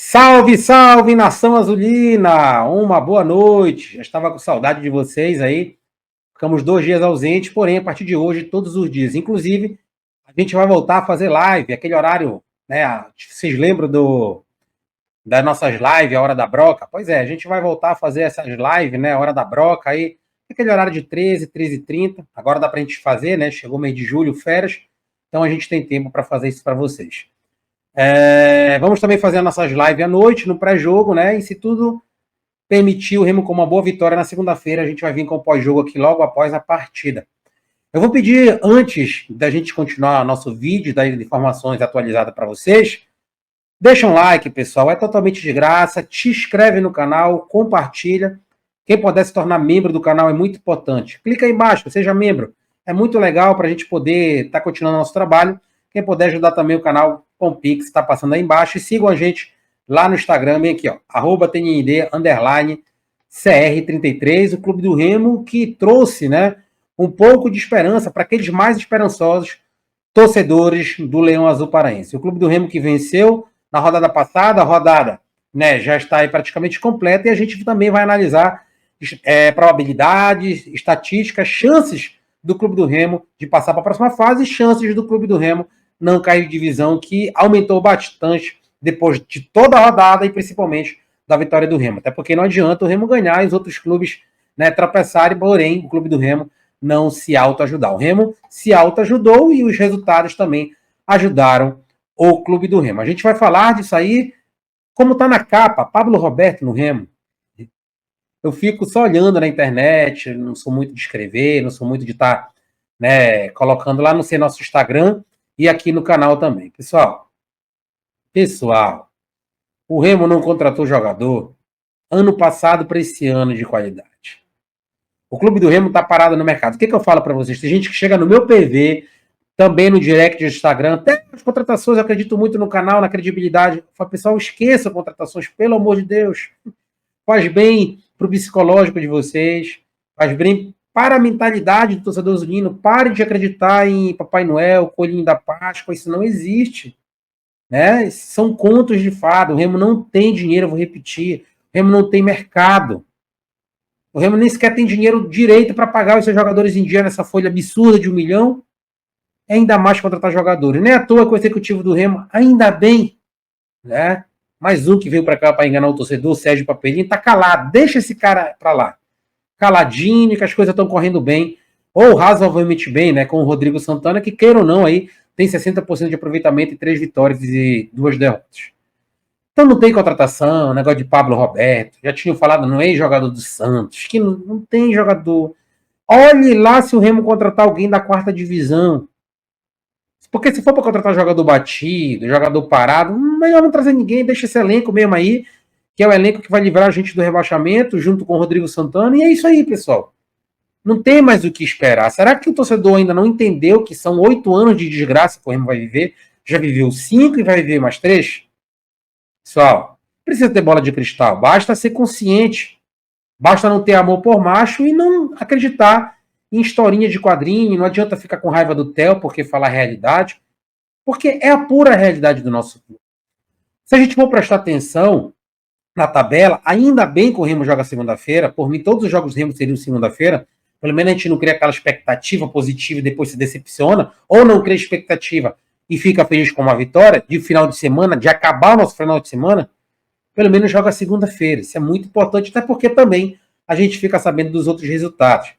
Salve, salve, nação azulina! Uma boa noite. Já estava com saudade de vocês aí. Ficamos 2 dias ausentes, porém, a partir de hoje, todos os dias. Inclusive, a gente vai voltar a fazer live, aquele horário, né? Vocês lembram das nossas lives, a Hora da Broca? Pois é, a gente vai voltar a fazer essas lives, né? A Hora da Broca aí, aquele horário de 13h30. Agora dá pra gente fazer, né? Chegou mês de julho, férias. Então a gente tem tempo para fazer isso para vocês. Vamos também fazer as nossas lives à noite, no pré-jogo, né? E se tudo permitir o Remo com uma boa vitória na segunda-feira, a gente vai vir com o pós-jogo aqui logo após a partida. Eu vou pedir, antes da gente continuar nosso vídeo, das informações atualizadas para vocês, deixa um like, pessoal, é totalmente de graça, te inscreve no canal, compartilha. Quem puder se tornar membro do canal é muito importante. Clica aí embaixo, seja membro. É muito legal para a gente poder estar continuando nosso trabalho. Quem puder ajudar também o canal com o Pix, está passando aí embaixo. E sigam a gente lá no Instagram, bem aqui, ó, @TND_CR33, o Clube do Remo, que trouxe, né, um pouco de esperança para aqueles mais esperançosos torcedores do Leão Azul Paraense. O Clube do Remo que venceu na rodada passada, a rodada, né, já está aí praticamente completa, e a gente também vai analisar probabilidades, estatísticas, chances do Clube do Remo de passar para a próxima fase e chances do Clube do Remo não cair de divisão, que aumentou bastante depois de toda a rodada e principalmente da vitória do Remo. Até porque não adianta o Remo ganhar e os outros clubes, né, tropeçarem, porém o Clube do Remo não se autoajudar. O Remo se autoajudou e os resultados também ajudaram o Clube do Remo. A gente vai falar disso aí, como está na capa, Pablo Roberto no Remo. Eu fico só olhando na internet, não sou muito de escrever, não sou muito de estar, né, colocando lá no nosso Instagram e aqui no canal também. Pessoal, o Remo não contratou jogador ano passado para esse ano de qualidade. O Clube do Remo está parado no mercado. O que eu falo para vocês? Tem gente que chega no meu PV, também no direct do Instagram, até as contratações, eu acredito muito no canal, na credibilidade. Fala, pessoal, esqueça contratações, pelo amor de Deus. Faz bem para o psicológico de vocês, faz bem para a mentalidade do torcedor azulino. Pare de acreditar em Papai Noel, Coelhinho da Páscoa, isso não existe. Né? São contos de fada. O Remo não tem dinheiro, eu vou repetir. O Remo não tem mercado. O Remo nem sequer tem dinheiro direito para pagar os seus jogadores em dia nessa folha absurda de 1 milhão. Ainda mais contratar jogadores. Nem à toa que o executivo do Remo, ainda bem, né? Mais um que veio para cá para enganar o torcedor, o Sérgio Papelinho, tá calado. Deixa esse cara para lá. Caladinho, que as coisas estão correndo bem. Ou razoavelmente bem, né? Com o Rodrigo Santana, que queira ou não, aí tem 60% de aproveitamento e 3 vitórias e 2 derrotas. Então não tem contratação, negócio de Pablo Roberto. Já tinham falado no ex-jogador do Santos, que não tem jogador. Olhe lá se o Remo contratar alguém da 4ª divisão. Porque se for para contratar jogador batido, jogador parado, melhor não trazer ninguém, deixa esse elenco mesmo aí, que é o elenco que vai livrar a gente do rebaixamento, junto com o Rodrigo Santana, e é isso aí, pessoal. Não tem mais o que esperar. Será que o torcedor ainda não entendeu que são 8 anos de desgraça que o Remo vai viver? Já viveu 5 e vai viver mais 3? Pessoal, precisa ter bola de cristal, basta ser consciente, basta não ter amor por macho e não acreditar em historinha de quadrinho, não adianta ficar com raiva do Theo porque fala a realidade, porque é a pura realidade do nosso clube. Se a gente for prestar atenção na tabela, ainda bem que o Remo joga segunda-feira, por mim todos os jogos do Remo seriam segunda-feira, pelo menos a gente não cria aquela expectativa positiva e depois se decepciona, ou não cria expectativa e fica feliz com uma vitória de final de semana, de acabar o nosso final de semana, pelo menos joga segunda-feira. Isso é muito importante, até porque também a gente fica sabendo dos outros resultados.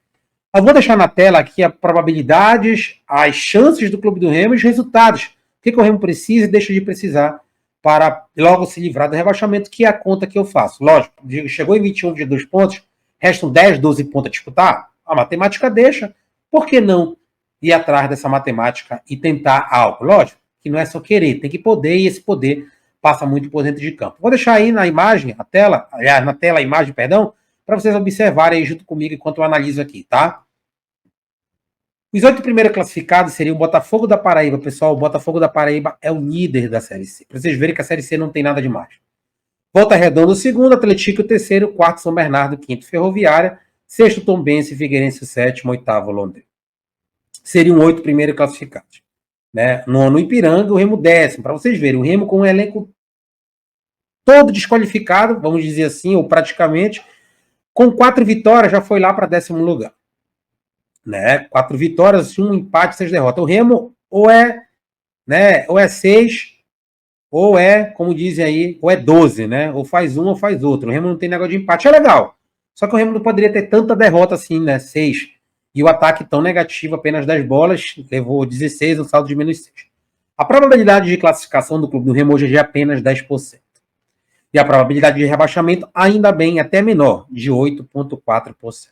Eu vou deixar na tela aqui as probabilidades, as chances do Clube do Remo e os resultados. O que o Remo precisa e deixa de precisar para logo se livrar do rebaixamento, que é a conta que eu faço. Lógico, chegou em 21 de 2 pontos, restam 10, 12 pontos a disputar, a matemática deixa. Por que não ir atrás dessa matemática e tentar algo? Lógico que não é só querer, tem que poder, e esse poder passa muito por dentro de campo. Vou deixar aí na imagem, na tela a imagem, perdão, para vocês observarem aí junto comigo enquanto eu analiso aqui, tá? Os 8 primeiros classificados seriam o Botafogo da Paraíba. Pessoal, o Botafogo da Paraíba é o líder da Série C. Para vocês verem que a Série C não tem nada demais. Volta Redonda, o segundo, Atlético, o terceiro, quarto, São Bernardo, quinto, Ferroviária, sexto, Tombense, Figueirense, o sétimo, oitavo, Londrina. Seriam 8 primeiros classificados. Né? Nono, Ipiranga, o Remo 10º. Para vocês verem, o Remo com um elenco todo desqualificado, vamos dizer assim, ou praticamente, com 4 vitórias já foi lá para 10º lugar. Né? 4 vitórias, 1 empate, 6 derrotas. O Remo ou é 6, ou é, como dizem aí, ou é 12, né? Ou faz um ou faz outro. O Remo não tem negócio de empate, é legal. Só que o Remo não poderia ter tanta derrota assim, né? 6. E o ataque tão negativo, apenas 10 bolas, levou 16, um saldo de menos 6. A probabilidade de classificação do clube do Remo hoje é apenas 10%. E a probabilidade de rebaixamento, ainda bem, até menor, de 8,4%.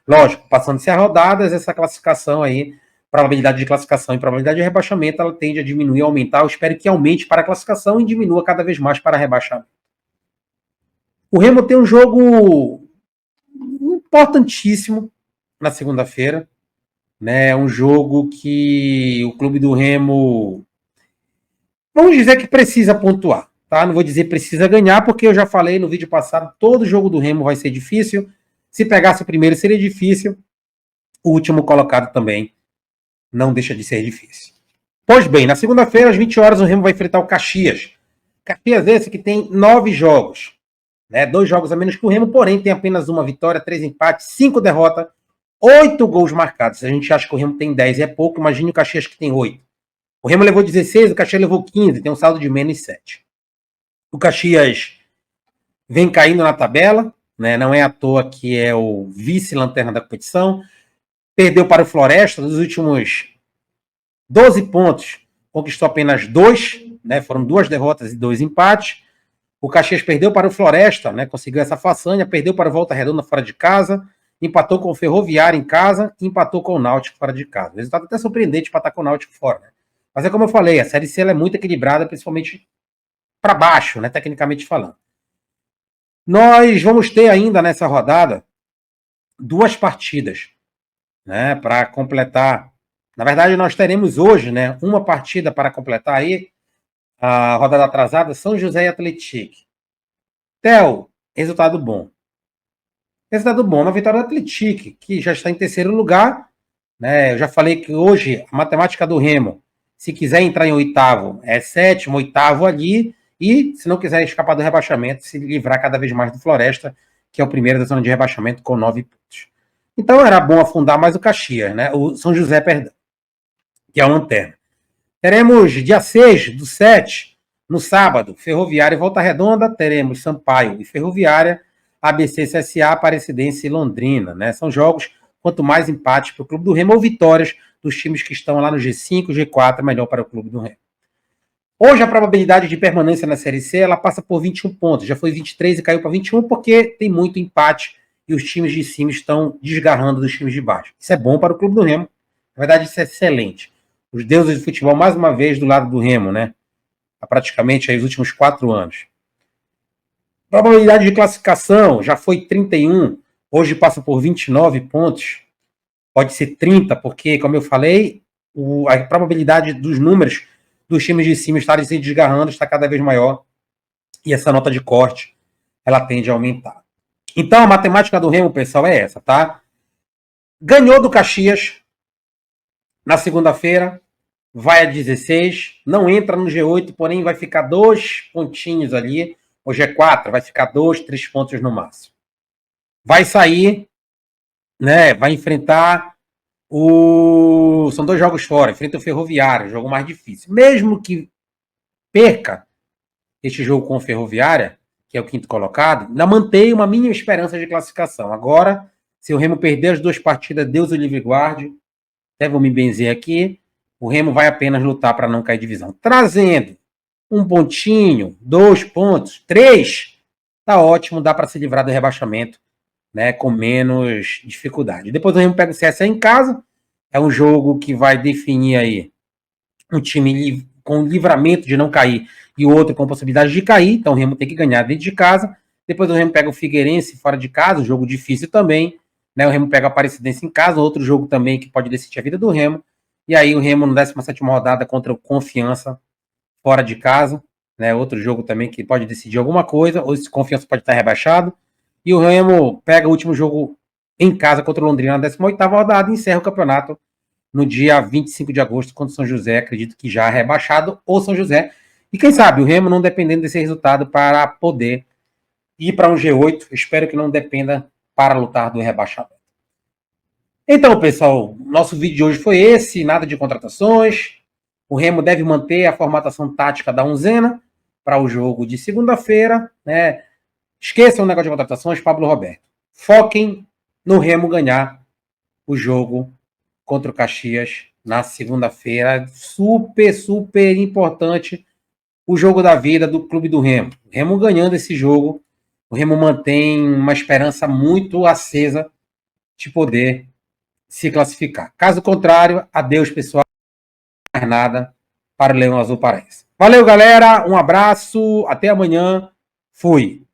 Lógico, passando-se as rodadas, essa classificação aí, probabilidade de classificação e probabilidade de rebaixamento, ela tende a diminuir, aumentar. Eu espero que aumente para a classificação e diminua cada vez mais para rebaixamento. O Remo tem um jogo importantíssimo na segunda-feira, né? Um jogo que o clube do Remo, vamos dizer que precisa pontuar, tá? Não vou dizer precisa ganhar, porque eu já falei no vídeo passado, todo jogo do Remo vai ser difícil. Se pegasse o primeiro seria difícil, o último colocado também não deixa de ser difícil. Pois bem, na segunda-feira, às 20 horas, o Remo vai enfrentar o Caxias. Caxias esse que tem 9 jogos, né? 2 jogos a menos que o Remo, porém tem apenas 1 vitória, 3 empates, 5 derrotas, 8 gols marcados. Se a gente acha que o Remo tem 10 e é pouco, imagine o Caxias que tem 8. O Remo levou 16, o Caxias levou 15, tem um saldo de menos 7. O Caxias vem caindo na tabela, né? Não é à toa que é o vice-lanterna da competição. Perdeu para o Floresta, nos últimos 12 pontos, conquistou apenas 2, né? Foram 2 derrotas e 2 empates. O Caxias perdeu para o Floresta, né? Conseguiu essa façanha, perdeu para o Volta Redonda fora de casa, empatou com o Ferroviário em casa e empatou com o Náutico fora de casa. O resultado até surpreendente para estar com o Náutico fora, né? Mas é como eu falei, a Série C ela é muito equilibrada, principalmente para baixo, né? Tecnicamente falando. Nós vamos ter ainda nessa rodada 2 partidas, né? Para completar. Na verdade, nós teremos hoje, né? Uma partida para completar aí a rodada atrasada, São José e Atlético. Theo, resultado bom. Resultado bom na vitória do Atlético, que já está em 3º lugar. Né? Eu já falei que hoje a matemática do Remo, se quiser entrar em 8º, é 7º, 8º ali. E se não quiser escapar do rebaixamento, se livrar cada vez mais do Floresta, que é o primeiro da zona de rebaixamento com 9 pontos. Então era bom afundar mais o Caxias, né? O São José, perdão, que é a lanterna. Teremos dia 6/7, no sábado, Ferroviária e Volta Redonda. Teremos Sampaio e Ferroviária, ABC, CSA, Aparecidense e Londrina. Né? São jogos, quanto mais empates para o Clube do Remo ou vitórias dos times que estão lá no G5, G4, melhor para o Clube do Remo. Hoje a probabilidade de permanência na Série C ela passa por 21 pontos. Já foi 23 e caiu para 21 porque tem muito empate e os times de cima estão desgarrando dos times de baixo. Isso é bom para o Clube do Remo. Na verdade, isso é excelente. Os deuses do futebol, mais uma vez, do lado do Remo, né? Há praticamente aí, os últimos 4 anos. Probabilidade de classificação já foi 31, hoje passa por 29 pontos. Pode ser 30, porque, como eu falei, a probabilidade dos números dos times de cima estarem se desgarrando está cada vez maior. E essa nota de corte, ela tende a aumentar. Então, a matemática do Remo, pessoal, é essa, tá? Ganhou do Caxias na segunda-feira, vai a 16, não entra no G8, porém vai ficar 2 pontinhos ali. O G4 vai ficar 2, 3 pontos no máximo. Vai sair, né? Vai enfrentar são 2 jogos fora, enfrenta o Ferroviário, jogo mais difícil. Mesmo que perca este jogo com o Ferroviária, que é o 5º colocado, ainda mantém uma mínima esperança de classificação. Agora, se o Remo perder as 2 partidas, Deus o livre guarde, até vou me benzer aqui, o Remo vai apenas lutar para não cair divisão. Trazendo 1 pontinho, 2 pontos, 3, tá ótimo, dá para se livrar do rebaixamento, né, com menos dificuldade. Depois o Remo pega o CSA em casa, é um jogo que vai definir aí um time com livramento de não cair e o outro com possibilidade de cair, então o Remo tem que ganhar dentro de casa. Depois o Remo pega o Figueirense fora de casa, um jogo difícil também, né, o Remo pega a Aparecidense em casa, outro jogo também que pode decidir a vida do Remo, e aí o Remo na 17ª rodada contra o Confiança fora de casa, né, outro jogo também que pode decidir alguma coisa, ou se Confiança pode estar rebaixado. E o Remo pega o último jogo em casa contra o Londrina na 18ª rodada e encerra o campeonato no dia 25 de agosto contra o São José, acredito que já rebaixado, ou São José E quem sabe o Remo não dependendo desse resultado para poder ir para um G8. Espero que não dependa para lutar do rebaixamento. Então, pessoal, nosso vídeo de hoje foi esse, nada de contratações. O Remo deve manter a formatação tática da Onzena para o jogo de segunda-feira, né? Esqueçam o negócio de contratações, Pablo Roberto. Foquem no Remo ganhar o jogo contra o Caxias na segunda-feira. Super, super importante o jogo da vida do clube do Remo. O Remo ganhando esse jogo, o Remo mantém uma esperança muito acesa de poder se classificar. Caso contrário, adeus, pessoal. Mais nada para o Leão Azul Paraense. Valeu, galera. Um abraço. Até amanhã. Fui.